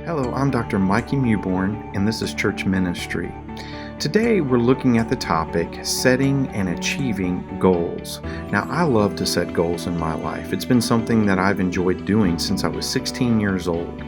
Hello, I'm Dr. Mikey Mewborn, and this is Church Ministry. Today we're looking at the topic setting and achieving goals. Now, I love to set goals in my life. It's been something that I've enjoyed doing since I was 16 years old.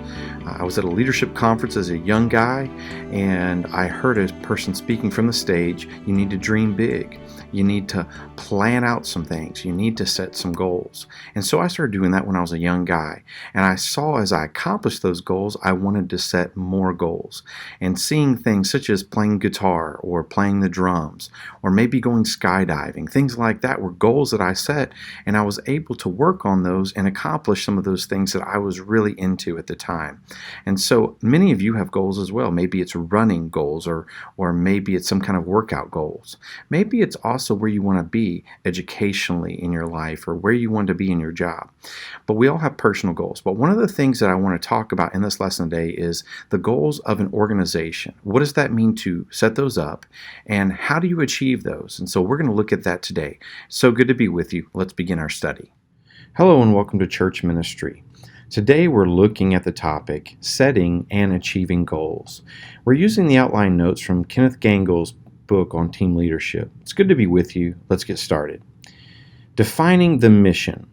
I was at a leadership conference as a young guy, and I heard a person speaking from the stage, you need to dream big. You need to plan out some things. You need to set some goals. And so I started doing that when I was a young guy. And I saw as I accomplished those goals, I wanted to set more goals. And seeing things such as playing guitar or playing the drums or maybe going skydiving, things like that were goals that I set. And I was able to work on those and accomplish some of those things that I was really into at the time. And so many of you have goals as well. Maybe it's running goals or maybe it's some kind of workout goals. Maybe it's also where you want to be educationally in your life or where you want to be in your job. But we all have personal goals. But one of the things that I want to talk about in this lesson today is the goals of an organization. What does that mean to set those up and how do you achieve those? And so we're going to look at that today. So good to be with you. Let's begin our study. Hello and welcome to Church Ministry. Today we're looking at the topic setting and achieving goals. We're using the outline notes from Kenneth Gangel's book on team leadership. It's good to be with you. Let's get started. Defining the mission.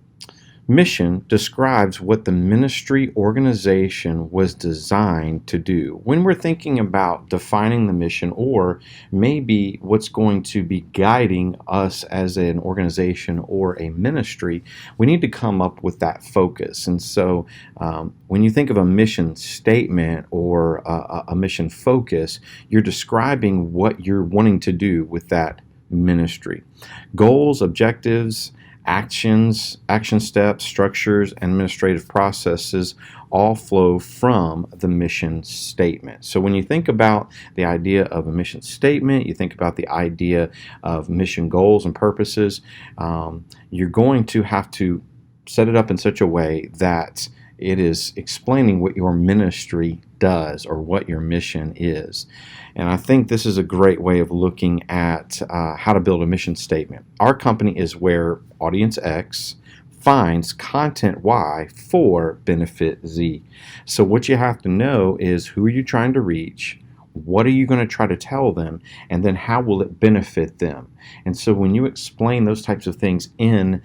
Mission describes what the ministry organization was designed to do. When we're thinking about defining the mission, or maybe what's going to be guiding us as an organization or a ministry, we need to come up with that focus. And so when you think of a mission statement or a mission focus, you're describing what you're wanting to do with that ministry. Goals, objectives, action steps, structures, and administrative processes all flow from the mission statement. So when you think about the idea of a mission statement, you think about the idea of mission goals and purposes, you're going to have to set it up in such a way that it is explaining what your ministry does or what your mission is. And I think this is a great way of looking at how to build a mission statement. Our company is where audience X finds content Y for benefit Z. So what you have to know is who are you trying to reach? What are you going to try to tell them? And then how will it benefit them? And so when you explain those types of things in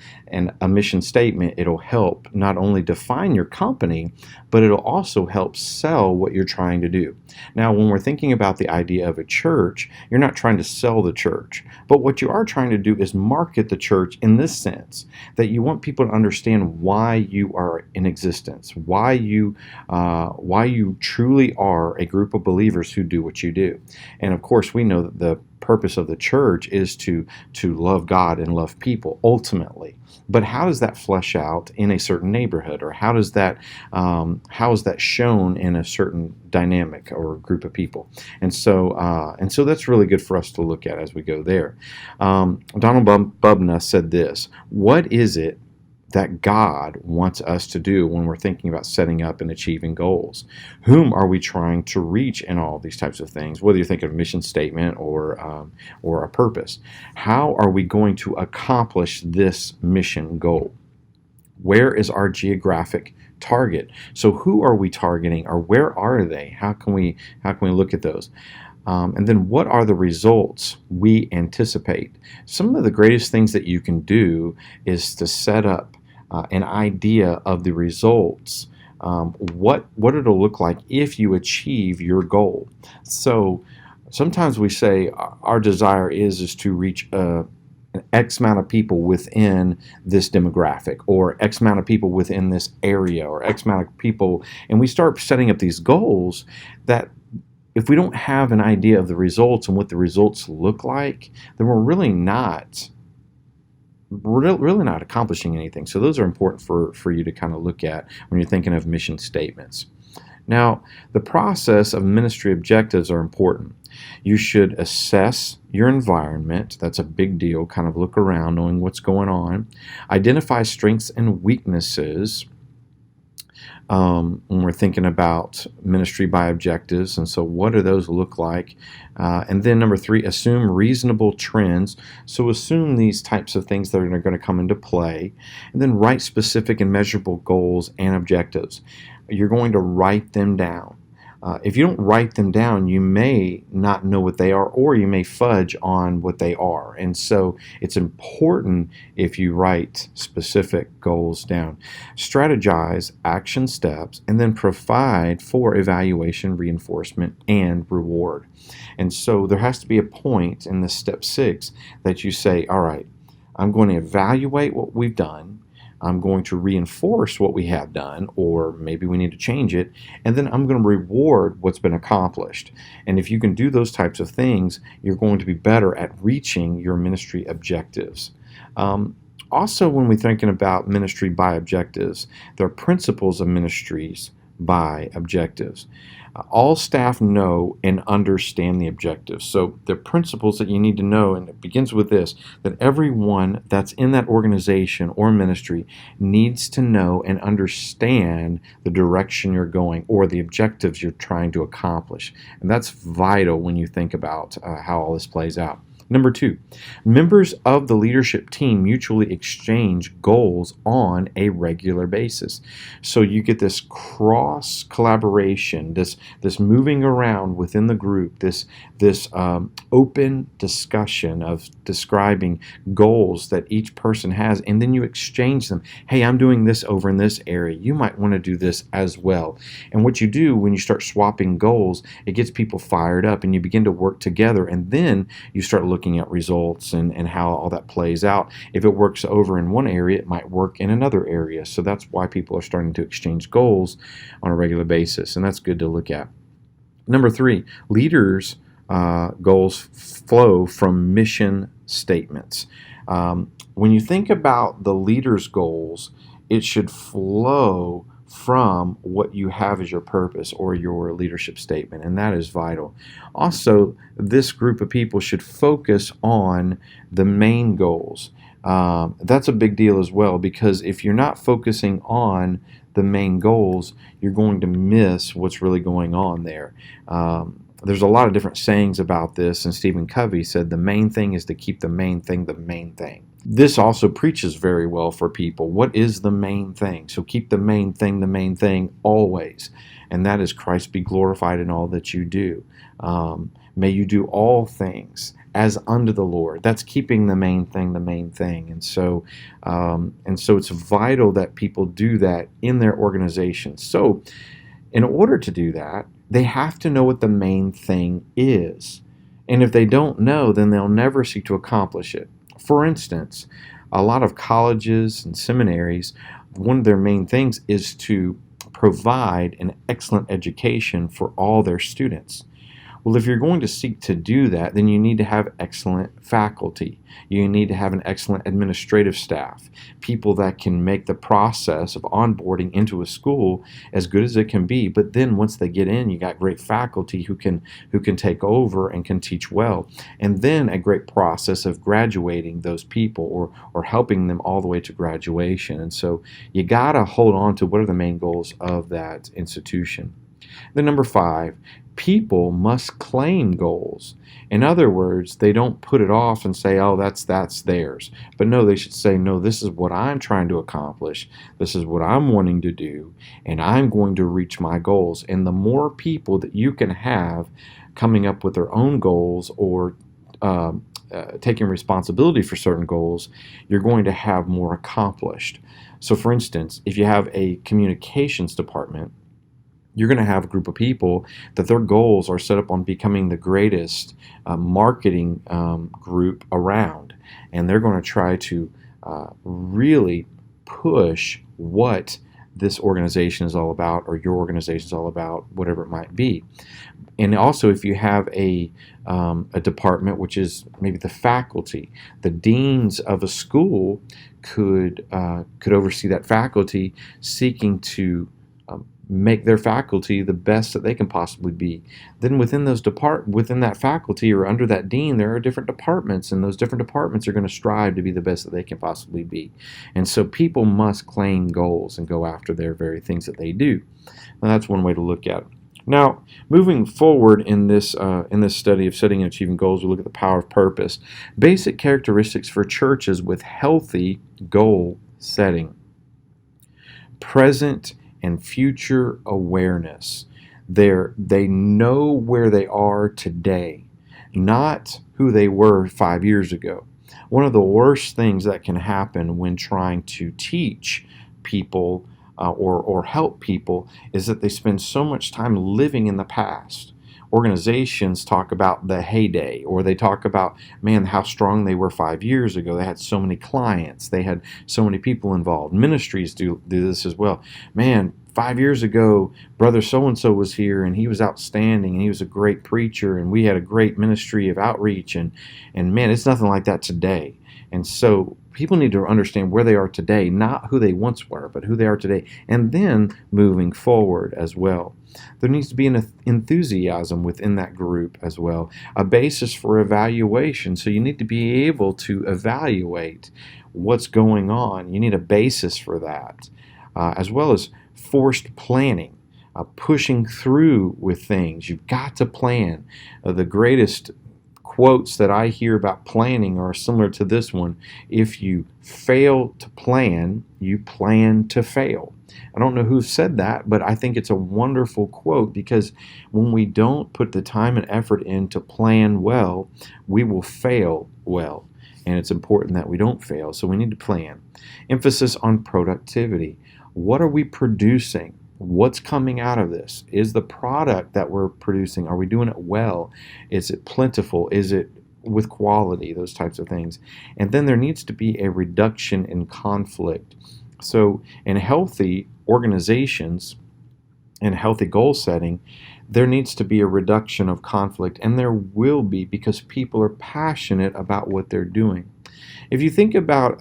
a mission statement, it'll help not only define your company, but it'll also help sell what you're trying to do. Now, when we're thinking about the idea of a church, you're not trying to sell the church, but what you are trying to do is market the church in this sense, that you want people to understand why you are in existence, why you truly are a group of believers who do what you do. And of course, we know that the purpose of the church is to love God and love people ultimately. But how does that flesh out in a certain neighborhood, or how is that shown in a certain dynamic or group of people? And so that's really good for us to look at as we go there. Donald Bubna said this: "What is it that God wants us to do when we're thinking about setting up and achieving goals? Whom are we trying to reach in all these types of things, whether you think of a mission statement or a purpose? How are we going to accomplish this mission goal? Where is our geographic target? So who are we targeting, or where are they? How can we look at those? And then what are the results we anticipate?" Some of the greatest things that you can do is to set up an idea of the results, what it'll look like if you achieve your goal. So sometimes we say our desire is to reach an X amount of people within this demographic, or X amount of people within this area, or X amount of people, and we start setting up these goals that if we don't have an idea of the results and what the results look like, then we're really not accomplishing anything. So those are important for you to kind of look at when you're thinking of mission statements. Now, the process of ministry objectives are important. You should assess your environment. That's a big deal. Kind of look around, knowing what's going on. Identify strengths and weaknesses. When we're thinking about ministry by objectives, and so what do those look like? And then number 3, assume reasonable trends. So assume these types of things that are going to come into play, and then write specific and measurable goals and objectives. You're going to write them down. If you don't write them down, you may not know what they are, or you may fudge on what they are. And so it's important if you write specific goals down. Strategize action steps and then provide for evaluation, reinforcement, and reward. And so there has to be a point in this step 6 that you say, all right, I'm going to evaluate what we've done. I'm going to reinforce what we have done, or maybe we need to change it, and then I'm going to reward what's been accomplished. And if you can do those types of things, you're going to be better at reaching your ministry objectives. Also, when we're thinking about ministry by objectives, there are principles of ministries by objectives. All staff know and understand the objectives. So the principles that you need to know, and it begins with this, that everyone that's in that organization or ministry needs to know and understand the direction you're going or the objectives you're trying to accomplish. And that's vital when you think about how all this plays out. Number 2, members of the leadership team mutually exchange goals on a regular basis. So you get this cross collaboration, this moving around within the group, this open discussion of describing goals that each person has, and then you exchange them. Hey, I'm doing this over in this area. You might want to do this as well. And what you do when you start swapping goals, it gets people fired up, and you begin to work together, and then you start looking at results and how all that plays out. If it works over in one area, it might work in another area. So that's why people are starting to exchange goals on a regular basis, and that's good to look at. Number 3, leaders' goals flow from mission statements. When you think about the leader's goals, it should flow from what you have as your purpose or your leadership statement, and that is vital. Also, this group of people should focus on the main goals. That's a big deal as well, because if you're not focusing on the main goals, you're going to miss what's really going on there. There's a lot of different sayings about this, and Stephen Covey said the main thing is to keep the main thing the main thing. This also preaches very well for people. What is the main thing? So keep the main thing always, and that is Christ be glorified in all that you do. May you do all things as unto the Lord. That's keeping the main thing, and so it's vital that people do that in their organization. So, in order to do that, they have to know what the main thing is, and if they don't know, then they'll never seek to accomplish it. For instance, a lot of colleges and seminaries, one of their main things is to provide an excellent education for all their students. Well, if you're going to seek to do that, then you need to have excellent faculty. You need to have an excellent administrative staff, people that can make the process of onboarding into a school as good as it can be. But then once they get in, you got great faculty who can take over and can teach well. And then a great process of graduating those people or helping them all the way to graduation. And so you got to hold on to what are the main goals of that institution. Then number 5, people must claim goals. In other words, they don't put it off and say, oh, that's theirs. But no, they should say, no, this is what I'm trying to accomplish. This is what I'm wanting to do, and I'm going to reach my goals. And the more people that you can have coming up with their own goals or taking responsibility for certain goals, you're going to have more accomplished. So for instance, if you have a communications department, you're going to have a group of people that their goals are set up on becoming the greatest marketing group around. And they're going to try to really push what this organization is all about, or your organization is all about, whatever it might be. And also, if you have a department, which is maybe the faculty, the deans of a school could oversee that faculty, seeking to make their faculty the best that they can possibly be. Then within that faculty or under that dean, there are different departments, and those different departments are going to strive to be the best that they can possibly be. And so people must claim goals and go after their very things that they do. Now, that's one way to look at it. Now, moving forward in this study of setting and achieving goals, we look at the power of purpose. Basic characteristics for churches with healthy goal setting. Present and future awareness. They know where they are today, not who they were 5 years ago. One of the worst things that can happen when trying to teach people or help people is that they spend so much time living in the past. Organizations talk about the heyday, or they talk about, man, how strong they were 5 years ago. They had so many clients, they had so many people involved. Ministries do this as well. Man, 5 years ago, brother so and so was here, and he was outstanding, and he was a great preacher, and we had a great ministry of outreach, and man, it's nothing like that today. And so people need to understand where they are today, not who they once were, but who they are today, and then moving forward as well. There needs to be an enthusiasm within that group as well, a basis for evaluation. So you need to be able to evaluate what's going on. You need a basis for that, as well as forced planning, pushing through with things. You've got to plan. The greatest quotes that I hear about planning are similar to this one. If you fail to plan, you plan to fail. I don't know who said that, but I think it's a wonderful quote, because when we don't put the time and effort in to plan well, we will fail well. And it's important that we don't fail, so we need to plan. Emphasis on productivity. What are we producing? What's coming out of this? Is the product that we're producing, are we doing it well? Is it plentiful? Is it with quality? Those types of things. And then there needs to be a reduction in conflict. So in healthy organizations and healthy goal setting, there needs to be a reduction of conflict, and there will be, because people are passionate about what they're doing. If you think about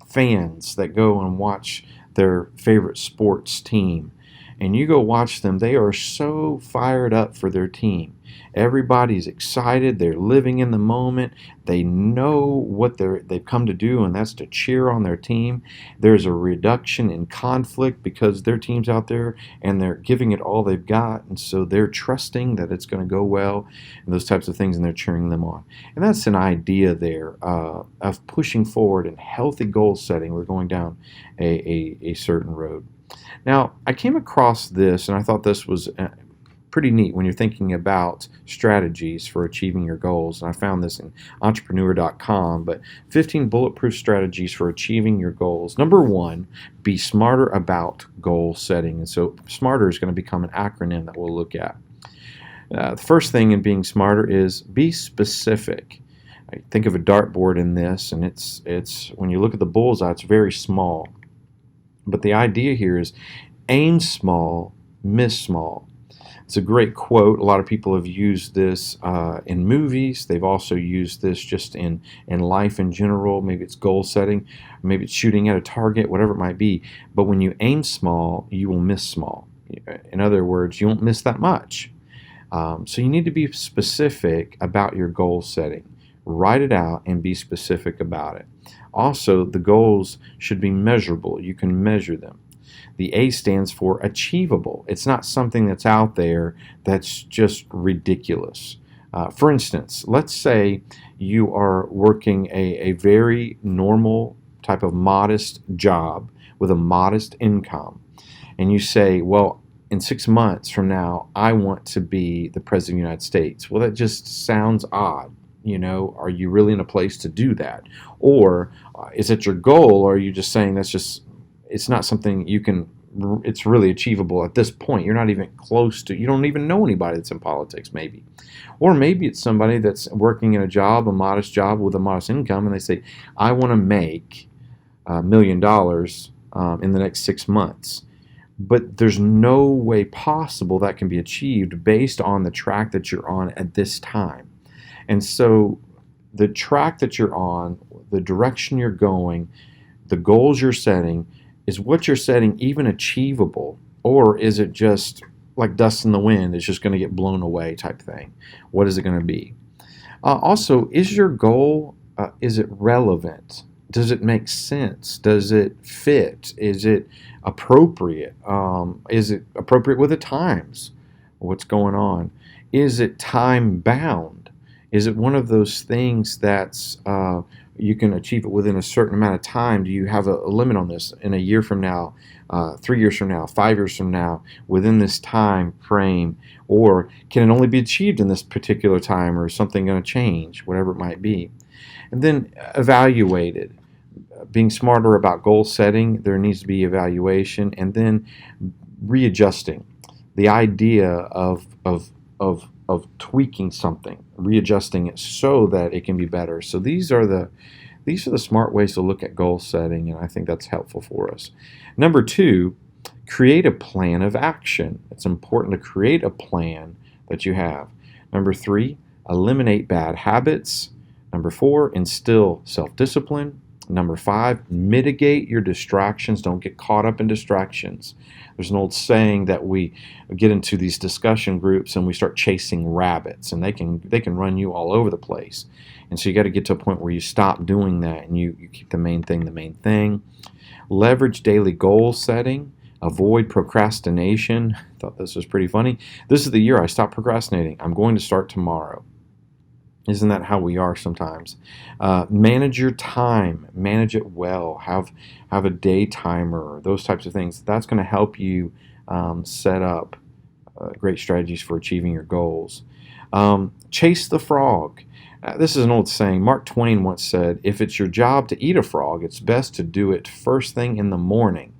fans that go and watch their favorite sports team, and you go watch them, they are so fired up for their team. Everybody's excited. They're living in the moment. They know what they've come to do, and that's to cheer on their team. There's a reduction in conflict because their team's out there and they're giving it all they've got, and so they're trusting that it's going to go well and those types of things, and they're cheering them on. And that's an idea there of pushing forward in healthy goal setting. We're going down a certain road. Now, I came across this, and I thought this was pretty neat when you're thinking about strategies for achieving your goals. And I found this in entrepreneur.com, but 15 bulletproof strategies for achieving your goals. Number one, be smarter about goal setting. And so smarter is going to become an acronym that we'll look at. The first thing in being smarter is be specific. I think of a dartboard in this, and it's when you look at the bullseye, it's very small. But the idea here is aim small, miss small. It's a great quote. A lot of people have used this in movies. They've also used this just in life in general. Maybe it's goal setting, maybe it's shooting at a target, whatever it might be. But when you aim small, you will miss small. In other words, you won't miss that much. So you need to be specific about your goal setting. Write it out and be specific about it. Also, the goals should be measurable. You can measure them. The A stands for achievable. It's not something that's out there that's just ridiculous. For instance, let's say you are working a very normal type of modest job with a modest income, and you say, well, in 6 months from now, I want to be the President of the United States. Well, that just sounds odd. You know, are you really in a place to do that? Or is it your goal, or are you just saying it's not something it's really achievable at this point? You're not even close to, you don't even know anybody that's in politics, maybe. Or maybe it's somebody that's working in a modest job with a modest income, and they say, I want to make $1 million in the next 6 months. But there's no way possible that can be achieved based on the track that you're on at this time. And so the track that you're on, the direction you're going, the goals you're setting, is what you're setting even achievable? Or is it just like dust in the wind? It's just going to get blown away type thing. What is it going to be? Also, is your goal, is it relevant? Does it make sense? Does it fit? Is it appropriate? Is it appropriate with the times? What's going on? Is it time bound? Is it one of those things that's you can achieve it within a certain amount of time? Do you have a limit on this? In a year from now, 3 years from now, 5 years from now, within this time frame? Or can it only be achieved in this particular time, or is something going to change, whatever it might be? And then evaluate it. Being smarter about goal setting, there needs to be evaluation, and then readjusting. The idea of tweaking something, readjusting it so that it can be better. So these are the smart ways to look at goal setting, and I think that's helpful for us. Number 2, create a plan of action. It's important to create a plan that you have. Number 3, eliminate bad habits. Number 4, instill self-discipline. Number 5, mitigate your distractions. Don't get caught up in distractions. There's an old saying that we get into these discussion groups and we start chasing rabbits, and they can run you all over the place. And so you got to get to a point where you stop doing that and you keep the main thing. Leverage daily goal setting. Avoid procrastination. I thought this was pretty funny. This is the year I stopped procrastinating. I'm going to start tomorrow. Isn't that how we are sometimes? Manage your time. Manage it well. Have a day timer. Those types of things. That's going to help you set up great strategies for achieving your goals. Chase the frog. This is an old saying. Mark Twain once said, "If it's your job to eat a frog, it's best to do it first thing in the morning.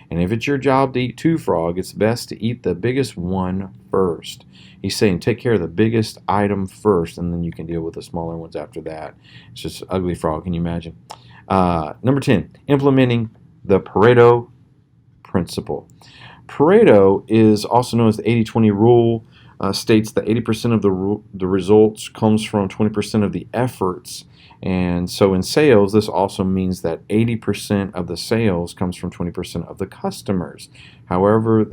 And if it's your job to eat 2 frogs, it's best to eat the biggest one first." He's saying take care of the biggest item first, and then you can deal with the smaller ones after that. It's just an ugly frog, can you imagine? Number 10, implementing the Pareto principle. Pareto is also known as the 80-20 rule. States that 80% of the results comes from 20% of the efforts. And so in sales, this also means that 80% of the sales comes from 20% of the customers. However,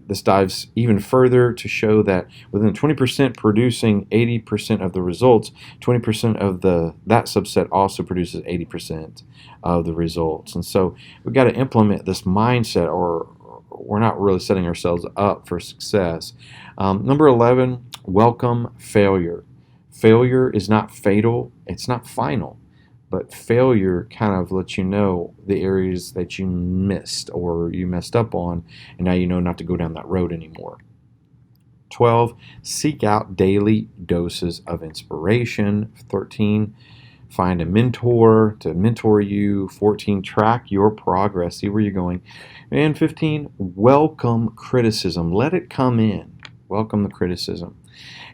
this dives even further to show that within 20% producing 80% of the results, 20% of that subset also produces 80% of the results. And so we've got to implement this mindset, or we're not really setting ourselves up for success. Number 11, welcome failure. Failure is not fatal, it's not final, but failure kind of lets you know the areas that you missed or you messed up on, and now you know not to go down that road anymore. 12, seek out daily doses of inspiration. 13, find a mentor to mentor you. 14, track your progress, see where you're going. And 15, welcome criticism. Let it come in. Welcome the criticism.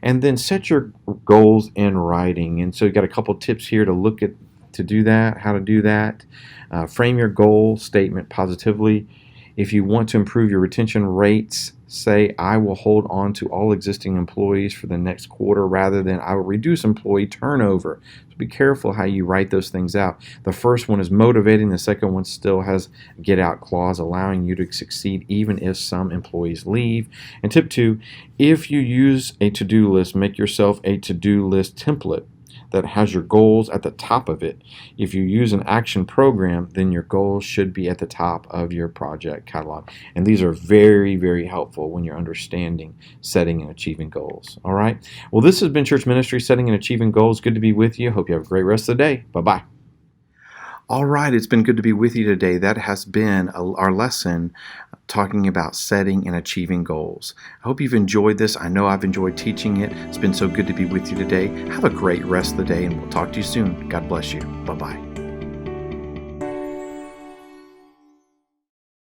And then set your goals in writing. And so you've got a couple tips here to look at to do that, how to do that. Frame your goal statement positively. If you want to improve your retention rates, say, I will hold on to all existing employees for the next quarter rather than I will reduce employee turnover. So be careful how you write those things out. The first one is motivating. The second one still has a get out clause, allowing you to succeed even if some employees leave. And tip 2, if you use a to-do list, make yourself a to-do list template that has your goals at the top of it. If you use an action program, then your goals should be at the top of your project catalog. And these are very, very helpful when you're understanding setting and achieving goals. All right. Well, this has been Church Ministry, Setting and Achieving Goals. Good to be with you. Hope you have a great rest of the day. Bye-bye. All right, it's been good to be with you today. That has been our lesson talking about setting and achieving goals. I hope you've enjoyed this. I know I've enjoyed teaching it. It's been so good to be with you today. Have a great rest of the day, and we'll talk to you soon. God bless you. Bye-bye.